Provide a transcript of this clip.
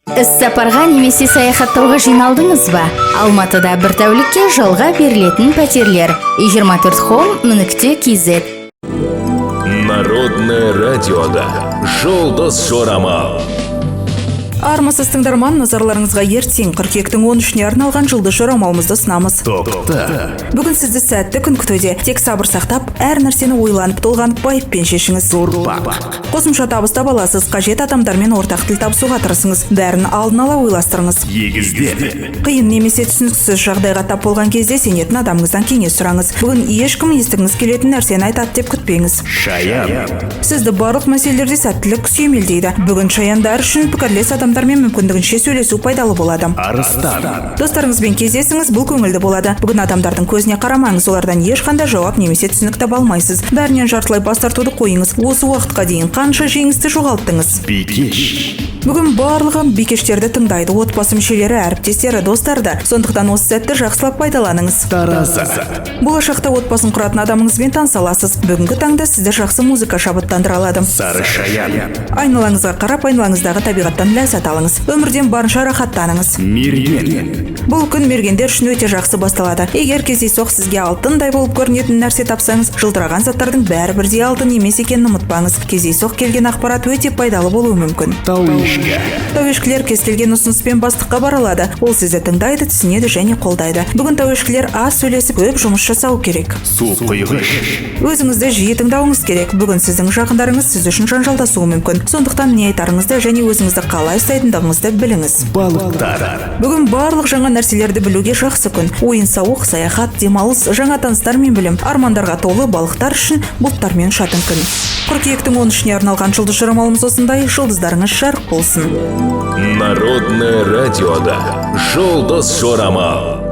Іс-сапарға немесе саяхаттауға жиналдыңыз ба? Алматыда бір тәулікке жалға берілетін пәтерлер. 24 home.kz. Народное радиода Жұлдыз жорамал. Армысыз тыңдарман, назарларыңызға ертең қыркүйектің 13-іне арналған жұлдыз жорамалымызды ұсынамыз. Бүгін сізді сәтті күн күтуде. Тек сабыр сақтап, әр нәрсені ойланып толғанып байыппен шешіңіз. Қосымша табыс таба аласыз, қажет адамдармен ортақ тіл табысуға тырысыңыз. Бәрін алдын ала ойластырыңыз. Қиын немесе түсініксіз жағдайға тап болған кезде сенетін адамыңыздан кеңес сұраңыз. Бүгін ешкім естігіңіз келетін нәрсені айтады деп күтпеңіз. Сізді барлық мәселелерде сәттілік сүйемелдейді. Бүгін шаяндар үшін пікірлес адамдармен мүмкіндігінше сөйлесу пайдалы болады. Достарыңызбен кездесіңіз, бұл көңілді болады. Бүгін адамдардың көзіне қарамаңыз, олардан ешқандай жауап немесе түсінік таба алмайсыз. Бәрінен жартылай бас тартуды қойыңыз. Осы уақытқа дейін қанша жеңісті жоғалттыңыз? Бүгін барлығы бикештерді тыңдайды, отбасы мүшелері, әріптестері, достарды. Сондықтан осы сәтті жақсылап пайдаланыңыз. Болашақта отбасын құратын адамыңызбен таныса аласыз. Бүгінгі таңда сізді жақсы музыка шабыттандыра алады. Айналаңызға қарап, айналаңыздағы табиғаттан ләззат алыңыз. Өмірден барынша рахаттаныңыз. Бұл күн мергендер үшін өте жақсы басталады. Егер кездейсоқ сізге алтындай болып көрінетін нәрсе тапсаңыз, жылтыраған заттардың бәрі бірдей алтын емес екенін ұмытпаңыз. Кездейсоқ келген ақпарат өте пайдалы болуы мүмкін. Тәуешкілер кез келген ұсыныспен бастыққа бара алады. Ол сізді тыңдайды, түсінеді және қолдайды. Бүгін тәуешкілер аз сөйлесіп, көп жұмыс жасау керек. Өзіңізді жиі тыңдауыңыз керек. Бүгін сіздің жақындарыңыз сіз үшін жанжалдасуы мүмкін. Сондықтан не айтарыңызды және өзіңізді қалай ұстайтындығыңызды біліңіз. Бүгін барлық жаңа нәрселерді білуге жақсы күн. Ойын-сауық, саяхат, демалыс, жаңа таныстармен білім, армандарға толы балықтар үшін бұлттармен ұшатын күн. Қыркүйектің 13-іне арналған жұлдыз жорамалымыз осындай. Жұлдыздарыңыз жарық болсын. Народное радиода Жұлдыз жорамал.